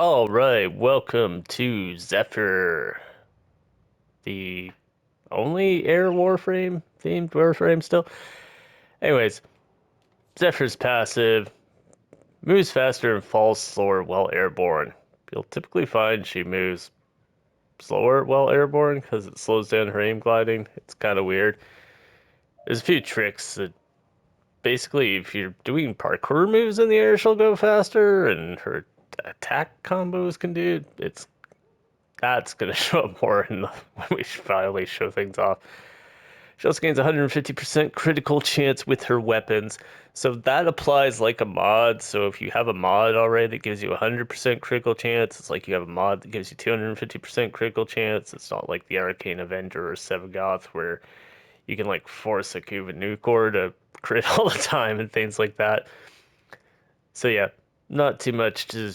All right, welcome to Zephyr, the only air Warframe themed Warframe still. Anyways, Zephyr's passive moves faster and falls slower while airborne. You'll typically find she moves slower while airborne because it slows down her aim gliding. It's kind of weird. There's a few tricks that basically, if you're doing parkour moves in the air, she'll go faster, and her attack combos can do. That's gonna show up more when we finally show things off. She also gains 150% critical chance with her weapons. So that applies like a mod. So if you have a mod already that gives you 100% critical chance, it's like you have a mod that gives you 250% critical chance. It's not like the Arcane Avenger or Sevagoth where you can like force a Kuva Nukor to crit all the time and things like that. So yeah, not too much to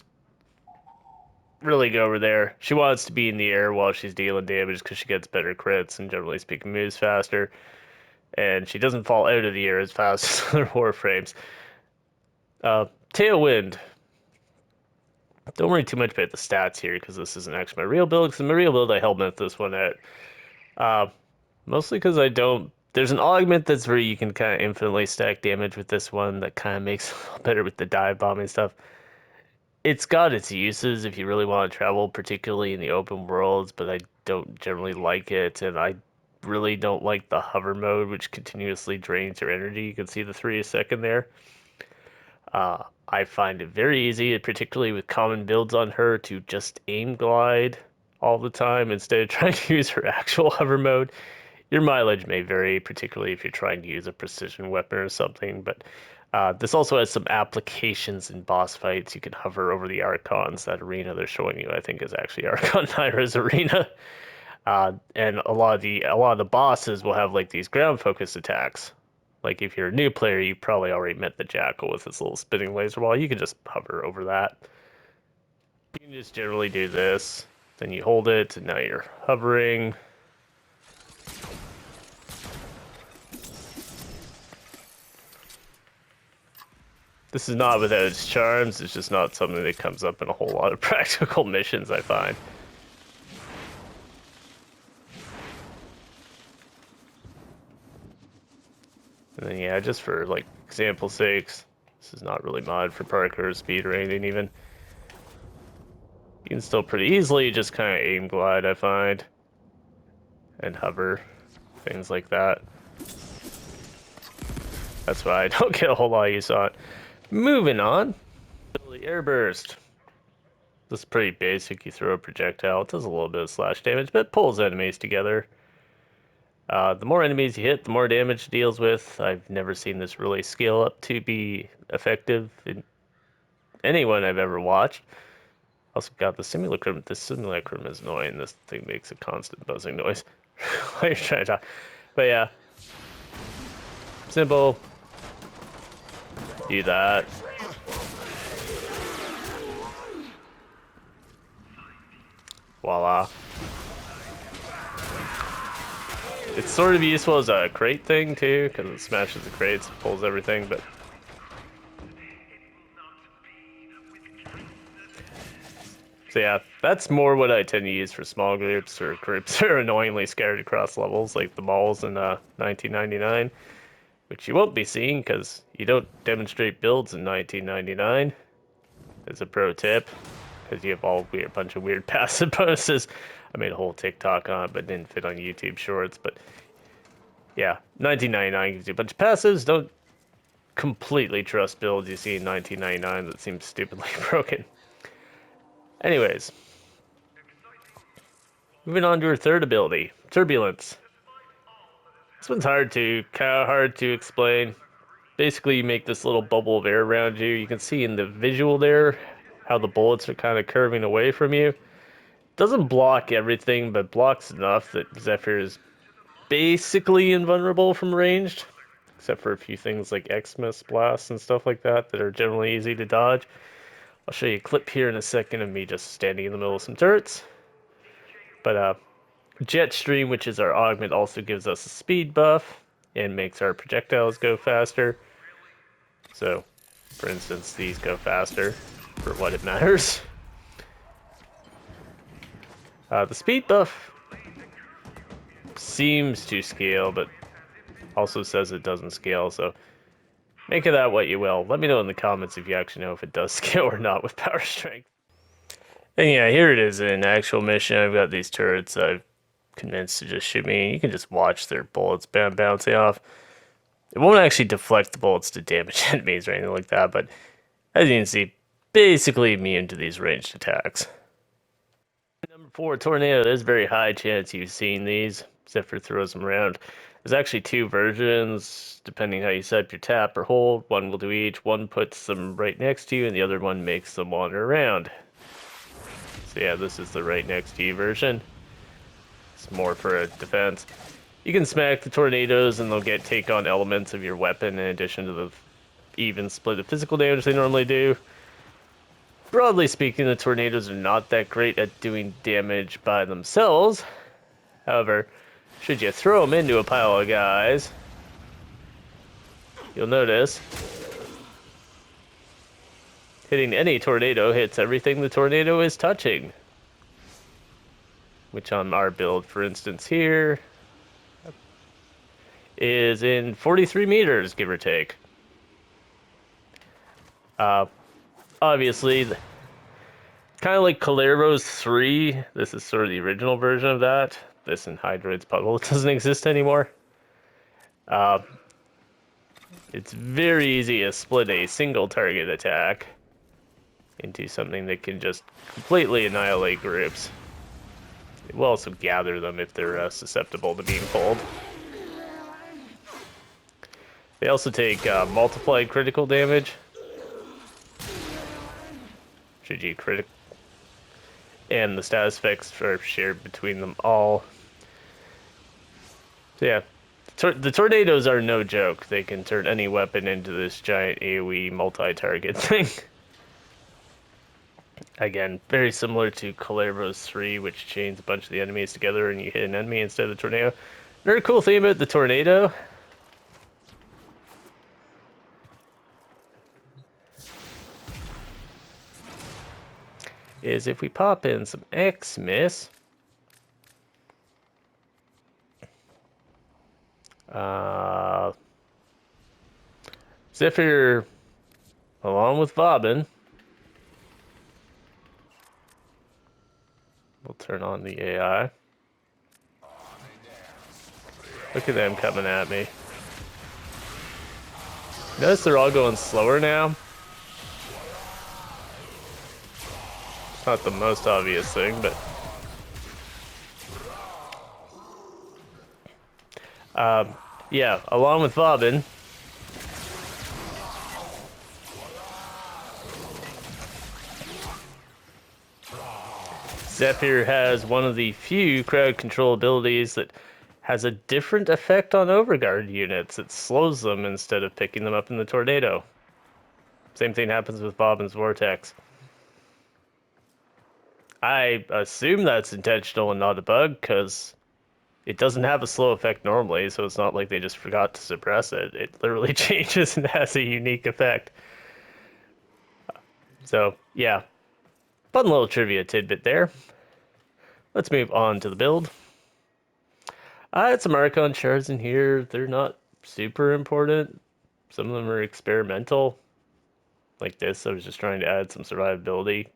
really go over there. She wants to be in the air while she's dealing damage because she gets better crits and generally speaking moves faster. And she doesn't fall out of the air as fast as other Warframes. Tailwind. Don't worry too much about the stats here because this isn't actually my real build. Because in my real build, I helmet this one out. Uh, Mostly because I don't. There's an augment that's where you can kind of infinitely stack damage with this one that kind of makes it better with the dive bombing stuff. It's got its uses if you really want to travel, particularly in the open worlds, but I don't generally like it, and I really don't like the hover mode, which continuously drains your energy. You can see the 3 a second there. I find it very easy, particularly with common builds on her, to just aim glide all the time instead of trying to use her actual hover mode. Your mileage may vary, particularly if you're trying to use a precision weapon or something, but this also has some applications in boss fights. You can hover over the Archons. That arena they're showing you, I think, is actually Archon Nyra's arena. And a lot of the bosses will have like these ground focus attacks. Like if you're a new player, you probably already met the Jackal with his little spinning laser wall. You can just hover over that. You can just generally do this. Then you hold it, and now you're hovering. This is not without its charms. It's just not something that comes up in a whole lot of practical missions, I find. And then yeah, just for like example sakes, this is not really mod for parkour speed or anything even. You can still pretty easily just kind of aim glide, I find, and hover, things like that. That's why I don't get a whole lot of use on it. Moving on, ability air burst. This is pretty basic. You throw a projectile, it does a little bit of slash damage, but pulls enemies together. The more enemies you hit, the more damage it deals with. I've never seen this really scale up to be effective in anyone I've ever watched. Also got the simulacrum. This simulacrum is annoying. This thing makes a constant buzzing noise while you're trying to talk. But yeah, simple. Do that. Voila. It's sort of useful as a crate thing too, because it smashes the crates, pulls everything, but so yeah, that's more what I tend to use for small groups or groups that are annoyingly scattered across levels, like the malls in 1999, which you won't be seeing because you don't demonstrate builds in 1999. As a pro tip, because you have all weird bunch of weird passive bonuses. I made a whole TikTok on it, but didn't fit on YouTube Shorts. But yeah, 1999 gives you a bunch of passives. Don't completely trust builds you see in 1999 that seem stupidly broken. Anyways, moving on to her third ability, Turbulence. This one's hard to explain. Basically, you make this little bubble of air around you. You can see in the visual there how the bullets are kind of curving away from you. Doesn't block everything, but blocks enough that Zephyr is basically invulnerable from ranged, except for a few things like Xmas blasts and stuff like that that are generally easy to dodge. I'll show you a clip here in a second of me just standing in the middle of some turrets. But Jetstream, which is our augment, also gives us a speed buff and makes our projectiles go faster. So, for instance, these go faster for what it matters. The speed buff seems to scale, but also says it doesn't scale, so make of that what you will. Let me know in the comments if you actually know if it does scale or not with power strength. And yeah, here it is in actual mission. I've got these turrets I've convinced to just shoot me. You can just watch their bullets bouncing off. It won't actually deflect the bullets to damage enemies or anything like that, but as you can see, basically immune to these ranged attacks. Number 4, Tornado. There's a very high chance you've seen these. Zephyr throws them around. There's actually 2 versions, depending how you set up your tap or hold. One will do each. One puts them right next to you, and the other one makes them wander around. So yeah, this is the right next to you version. It's more for a defense. You can smack the tornadoes, and they'll take on elements of your weapon in addition to the even split of physical damage they normally do. Broadly speaking, the tornadoes are not that great at doing damage by themselves. However, should you throw them into a pile of guys, you'll notice hitting any tornado hits everything the tornado is touching. Which on our build, for instance, here is in 43 meters, give or take. Obviously, kind of like Calero's 3, this is sort of the original version of that. This and Hydroid's Puddle doesn't exist anymore. It's very easy to split a single target attack into something that can just completely annihilate groups. It will also gather them if they're susceptible to being pulled. They also take multiplied critical damage. Should you crit, and the status effects are shared between them all. So yeah, the tornadoes are no joke. They can turn any weapon into this giant AoE multi-target thing. Again, very similar to Calero's 3, which chains a bunch of the enemies together and you hit an enemy instead of the tornado. Another cool thing about the tornado is if we pop in some Xmas, Zephyr, along with Bobbin, we'll turn on the AI. Look at them coming at me. Notice they're all going slower now. It's not the most obvious thing, but yeah, along with Bobbin, Zephyr has one of the few crowd control abilities that has a different effect on overguard units. It slows them instead of picking them up in the tornado. Same thing happens with Bobbin's Vortex. I assume that's intentional and not a bug, because it doesn't have a slow effect normally, so it's not like they just forgot to suppress it. It literally changes and has a unique effect. So, yeah. Fun little trivia tidbit there. Let's move on to the build. I had some Archon shards in here. They're not super important. Some of them are experimental. Like this, I was just trying to add some survivability.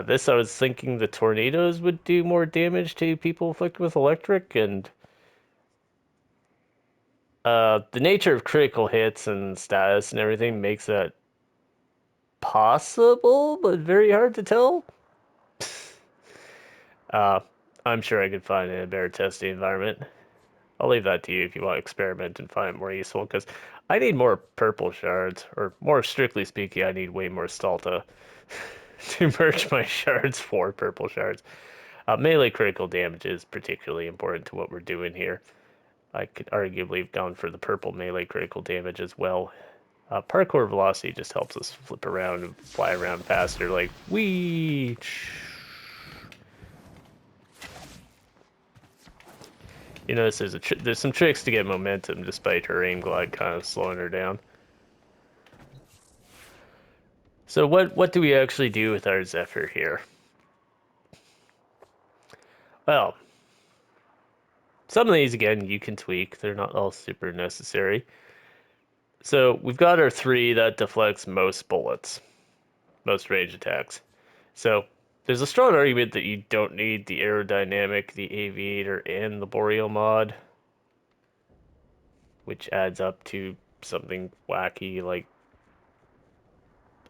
This, I was thinking the tornadoes would do more damage to people afflicted with electric, and the nature of critical hits and status and everything makes that possible, but very hard to tell. I'm sure I could find it in a better testing environment. I'll leave that to you if you want to experiment and find it more useful, because I need more purple shards, or more strictly speaking, I need way more Stalta to merge my shards for purple shards. Melee critical damage is particularly important to what we're doing here. I could arguably have gone for the purple melee critical damage as well. Parkour velocity just helps us flip around and fly around faster, like whee. You notice there's some tricks to get momentum despite her aim glide kind of slowing her down. So what do we actually do with our Zephyr here? Well, some of these, again, you can tweak. They're not all super necessary. So we've got our 3 that deflects most bullets, most range attacks. So there's a strong argument that you don't need the aerodynamic, the aviator, and the boreal mod, which adds up to something wacky like,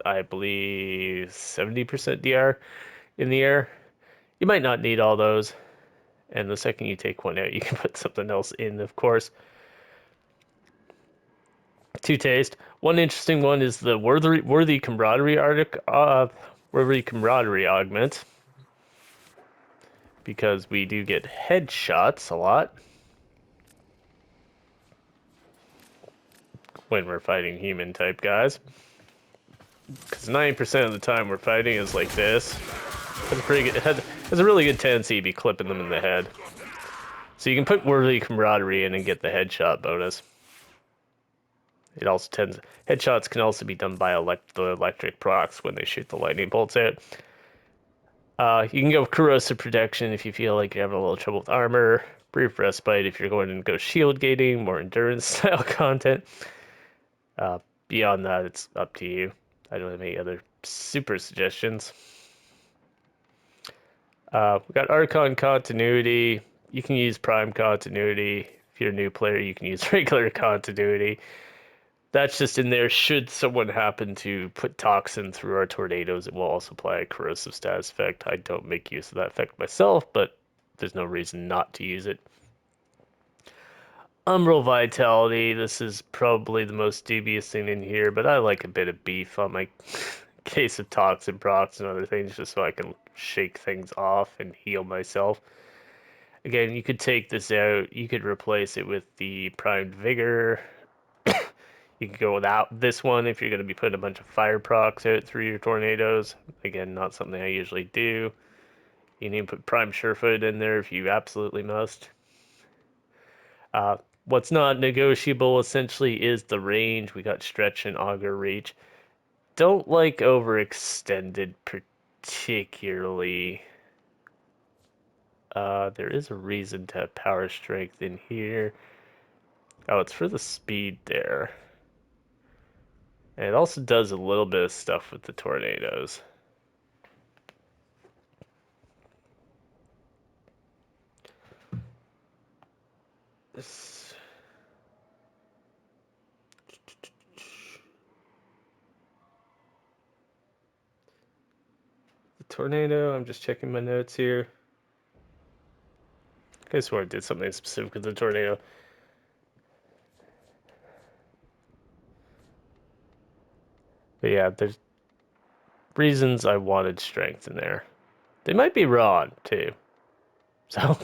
I believe, 70% DR in the air. You might not need all those, and the second you take one out, you can put something else in, of course. To taste. One interesting one is the worthy camaraderie worthy camaraderie augment, because we do get headshots a lot when we're fighting human type guys. Because 90% of the time we're fighting is like this. Has a pretty good, has a really good tendency to be clipping them in the head. So you can put worthy camaraderie in and get the headshot bonus. It also tends headshots can also be done by the electric procs when they shoot the lightning bolts out. You can go corrosive protection if you feel like you're having a little trouble with armor. Brief respite if you're going to go shield gating, more endurance style content. Beyond that, it's up to you. I don't have any other super suggestions. We got Archon continuity. You can use Prime continuity. If you're a new player, you can use regular continuity. That's just in there should someone happen to put toxin through our tornadoes. It will also apply a corrosive status effect. I don't make use of that effect myself, but there's no reason not to use it. Umbral Vitality. This is probably the most dubious thing in here, but I like a bit of beef on my case of toxin procs and other things just so I can shake things off and heal myself. Again, you could take this out. You could replace it with the Primed Vigor. You could go without this one if you're going to be putting a bunch of fire procs out through your tornadoes. Again, not something I usually do. You need to put Prime Surefoot in there if you absolutely must. What's not negotiable essentially is the range. We got Stretch and Augur Reach. Don't like overextended particularly. There is a reason to have Power Strength in here. Oh, it's for the speed there. And it also does a little bit of stuff with the tornadoes. This... The tornado, I'm just checking my notes here. I swore I did something specific with the tornado. But yeah, there's reasons I wanted strength in there. They might be wrong, too. So,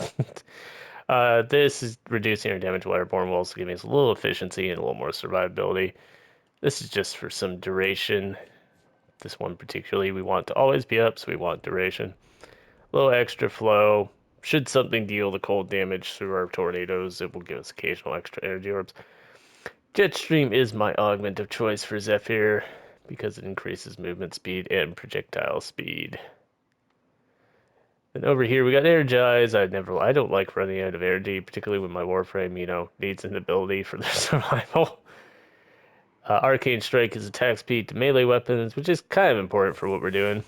this is reducing our damage while airborne will also give us a little efficiency and a little more survivability. This is just for some duration. This one particularly, we want to always be up, so we want duration. A little extra flow. Should something deal the cold damage through our tornadoes, it will give us occasional extra energy orbs. Jetstream is my augment of choice for Zephyr because it increases movement speed and projectile speed. And over here we got Energize. I don't like running out of energy, particularly when my Warframe, needs an ability for their survival. Arcane Strike is attack speed to melee weapons, which is kind of important for what we're doing.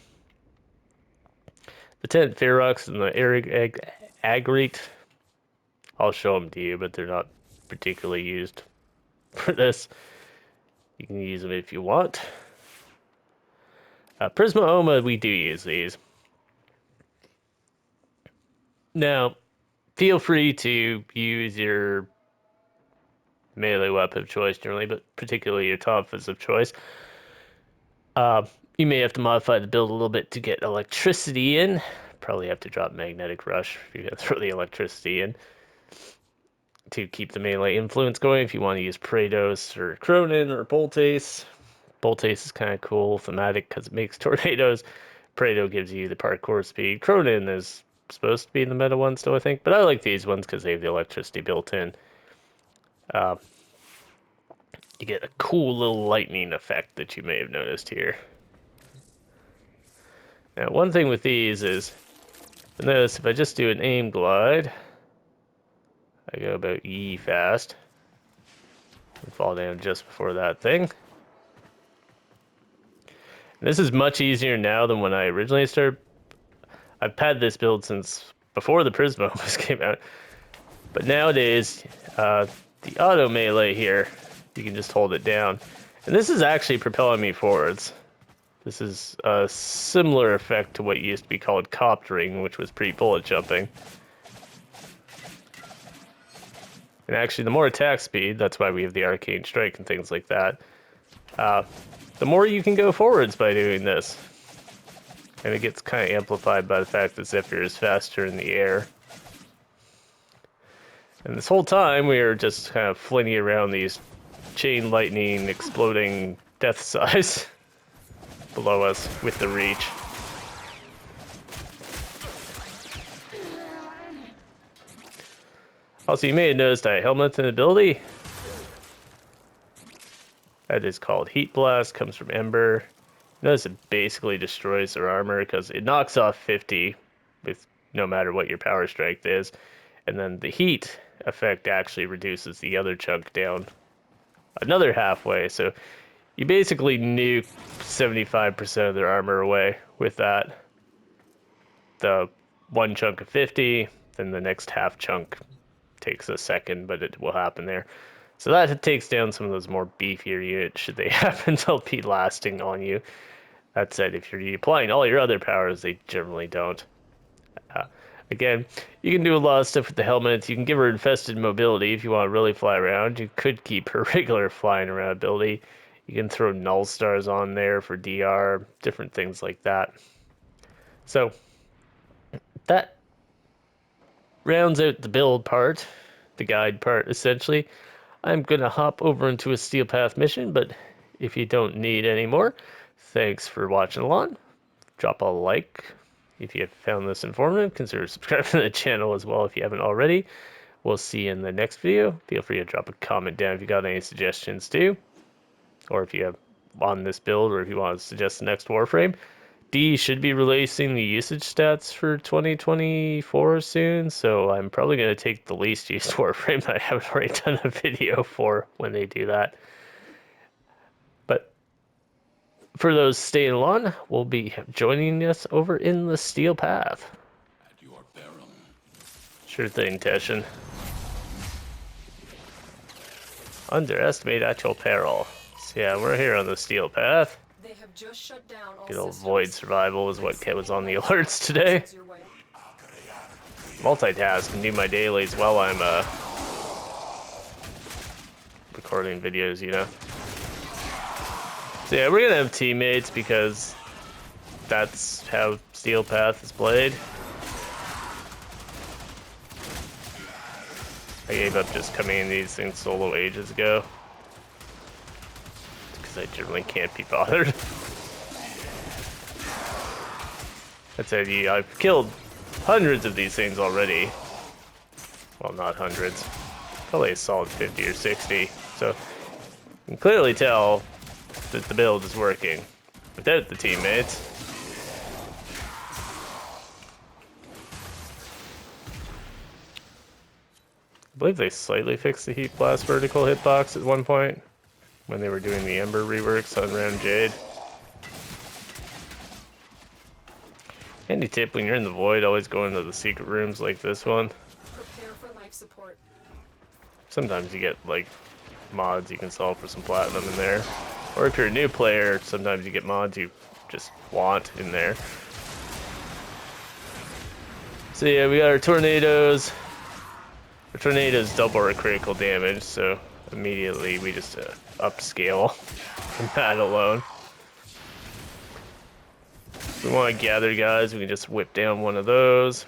The Tent Ferox and the Agrite, I'll show them to you, but they're not particularly used for this. You can use them if you want. Prisma Oma, we do use these. Now, feel free to use your melee weapon of choice generally, but particularly your Tonfas of choice. You may have to modify the build a little bit to get electricity in. Probably have to drop Magnetic Rush if you're going to throw the electricity in to keep the melee influence going. If you want to use Praetos or Cronin or Boltace. Boltace is kind of cool, thematic, because it makes tornadoes. Praeto gives you the parkour speed. Cronin is supposed to be in the meta one still, I think. But I like these ones because they have the electricity built in. You get a cool little lightning effect that you may have noticed here. Now, one thing with these is Notice if I just do an aim glide, I go about E fast. And fall down just before that thing. And this is much easier now than when I originally started. I've had this build since before the Prisma almost came out. But nowadays, the auto melee here, you can just hold it down. And this is actually propelling me forwards. This is a similar effect to what used to be called coptering, which was pre-bullet jumping. And actually, the more attack speed, that's why we have the arcane strike and things like that, the more you can go forwards by doing this. And it gets kind of amplified by the fact that Zephyr is faster in the air. And this whole time, we are just kind of flinging around these chain lightning, exploding death size below us with the reach. Also, you may have noticed I helmet an ability. That is called Heat Blast, comes from Ember. Notice it basically destroys their armor because it knocks off 50 with no matter what your power strength is. And then the heat effect actually reduces the other chunk down another halfway. So you basically nuke 75% of their armor away with that. The one chunk of 50, then the next half chunk takes a second, but it will happen there. So that takes down some of those more beefier units should they happen to be lasting on you. That said, if you're applying all your other powers, they generally don't. Again, you can do a lot of stuff with the helmet. You can give her infested mobility if you want to really fly around. You could keep her regular flying around ability. You can throw null stars on there for DR, different things like that. So that rounds out the build part, the guide part essentially. I'm going to hop over into a Steel Path mission, but if you don't need any more, thanks for watching along. Drop a like if you have found this informative. Consider subscribing to the channel as well if you haven't already. We'll see you in the next video. Feel free to drop a comment down if you got any suggestions too. Or if you have on this build, or if you want to suggest the next Warframe. D should be releasing the usage stats for 2024 soon, so I'm probably going to take the least used Warframe that I haven't already done a video for when they do that. But for those staying on, we'll be joining us over in the Steel Path. At your peril. Sure thing, Teshin. Underestimate at your peril. So yeah, we're here on the Steel Path. They have just shut down all Good old systems. void survival is what was on the alerts today. Multitask and do my dailies while I'm recording videos, you know. So yeah, we're gonna have teammates because that's how Steel Path is played. I gave up just coming in these things solo ages ago. Because I generally can't be bothered. That said, I've killed hundreds of these things already. Well, not hundreds. Probably a solid 50 or 60. So, you can clearly tell that the build is working without the teammates. I believe they slightly fixed the Heat Blast vertical hitbox at one point when they were doing the Ember reworks on Round Jade. Handy tip when you're in the void, always go into the secret rooms like this one. Prepare for life support. Sometimes you get like mods you can solve for some platinum in there. Or if you're a new player, sometimes you get mods you just want in there. So yeah, we got our tornadoes. Our tornadoes double our critical damage, so immediately we just upscale from that alone. If we want to gather guys, we can just whip down one of those.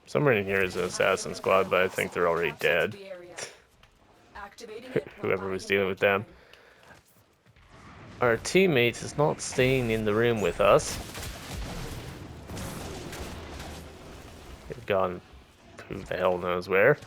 Somewhere in here is an assassin squad, but I think they're already dead. Whoever was dealing with them. Our teammate is not staying in the room with us. They've gone who the hell knows where.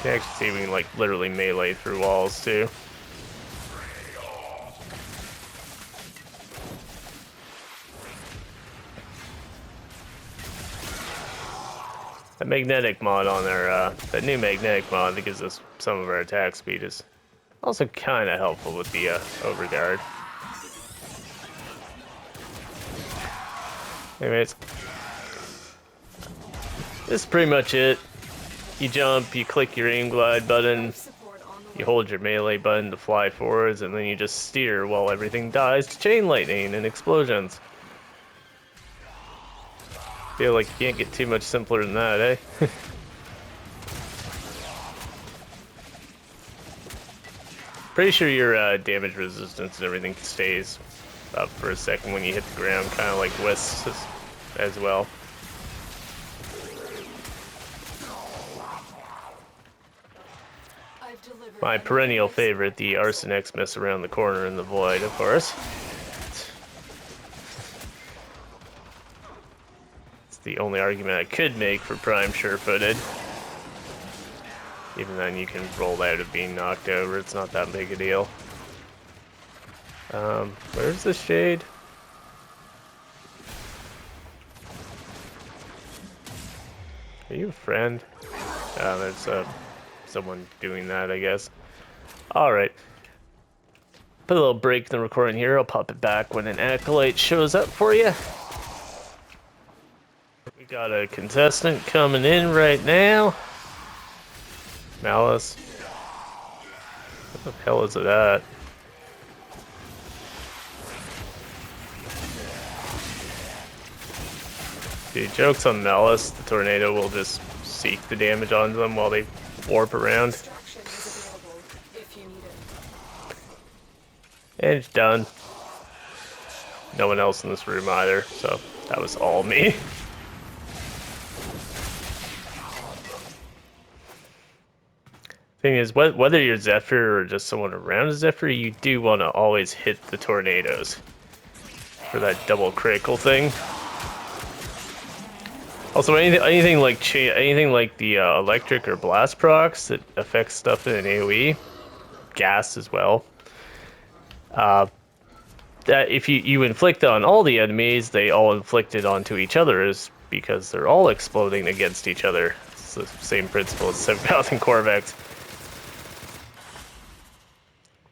You can actually see we can like literally melee through walls too. That magnetic mod on there, that new magnetic mod that gives us some of our attack speed is also kind of helpful with the overguard. Anyways, this is pretty much it. You jump, you click your aim glide button, Life support on the you way. hold your melee button to fly forwards, and then you just steer while everything dies to chain lightning and explosions. Feel like you can't get too much simpler than that, eh? Pretty sure your damage resistance and everything stays up for a second when you hit the ground, kind of like Wisps as well. I've delivered My enemy perennial life favorite, the Arson Xmas around the corner in the void, of course. It's the only argument I could make for Prime sure-footed. Even then, you can roll out of being knocked over. It's not that big a deal. Where's the shade? Are you a friend? Oh, there's someone doing that, I guess. Alright. Put a little break in the recording here. I'll pop it back when an acolyte shows up for you. We got a contestant coming in right now. Malice. What the hell is it at? Dude, joke's on Malice. The tornado will just seek the damage onto them while they warp around. Extraction is available if you need it. And it's done. No one else in this room either, so that was all me. Thing is, whether you're Zephyr or just someone around Zephyr, you do want to always hit the tornadoes for that double critical thing. Also, anything like the electric or blast procs that affects stuff in an AOE, gas as well. That if you inflict on all the enemies, they all inflict it onto each other, is because they're all exploding against each other. It's the same principle as 7,000 Corvex.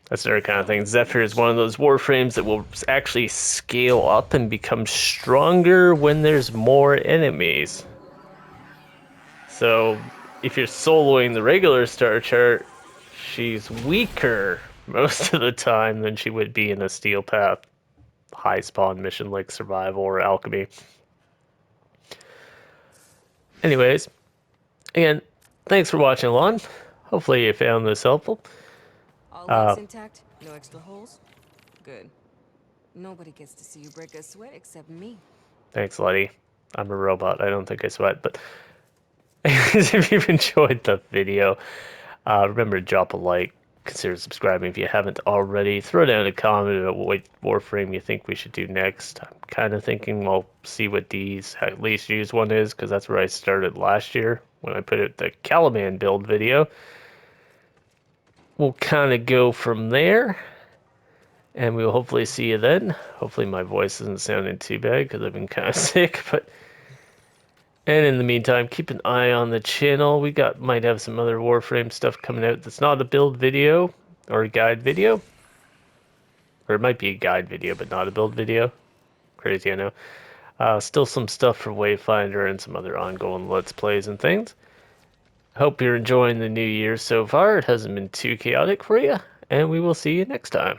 That's another kind of thing. Zephyr is one of those Warframes that will actually scale up and become stronger when there's more enemies. So, if you're soloing the regular star chart, she's weaker most of the time than she would be in a Steel Path high spawn mission like Survival or Alchemy. Anyways, again, thanks for watching along. Hopefully you found this helpful. All legs intact? No extra holes? Good. Nobody gets to see you break a sweat except me. Thanks, Letty. I'm a robot. I don't think I sweat, but if you've enjoyed the video, remember to drop a like, consider subscribing if you haven't already. Throw down a comment about what Warframe you think we should do next. I'm kind of thinking we'll see what D's least used one is, because that's where I started last year when I put out the Caliban build video. We'll kind of go from there, and we'll hopefully see you then. Hopefully my voice isn't sounding too bad, because I've been kind of sick, but... And in the meantime, keep an eye on the channel. We might have some other Warframe stuff coming out that's not a build video or a guide video. Or it might be a guide video, but not a build video. Crazy, I know. Still some stuff for Wayfinder and some other ongoing Let's Plays and things. Hope you're enjoying the new year so far. It hasn't been too chaotic for you, and we will see you next time.